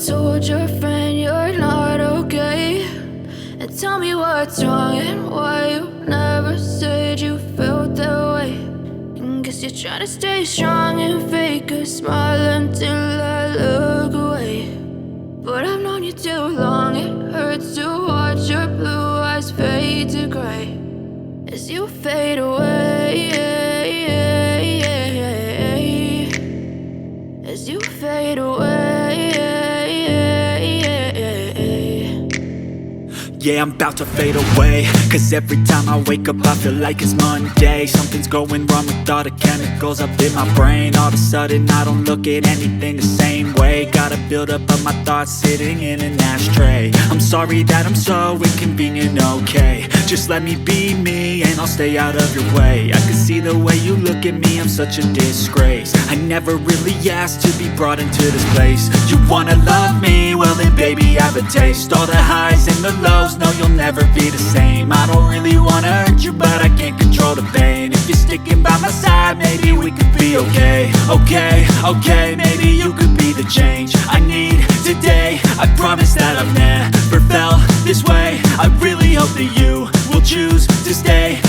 told your friend you're not okay? And tell me what's wrong and why you never said you felt that way. And guess you're trying to stay strong and fake a smile until I look away. But I've known you too long, it hurts to watch your blue eyes fade to gray as you fade away, as you fade away. Yeah, I'm about to fade away, cause every time I wake up I feel like it's Monday. Something's going wrong with all the chemicals up in my brain. All of a sudden I don't look at anything the same way. Gotta build up of my thoughts sitting in an ashtray. I'm sorry that I'm so inconvenient, okay? Just let me be me and I'll stay out of your way. I can see the way you look at me, I'm such a disgrace. I never really asked to be brought into this place. You wanna love me? Well then baby I have a taste. All the highs and the lows, no you'll never be the same. I don't really wanna hurt you but I can't control the pain. If you're sticking by my side maybe we could be okay. Okay, maybe you could be the change I need today. I promise that I've never felt this way. I really hope that you will choose to stay.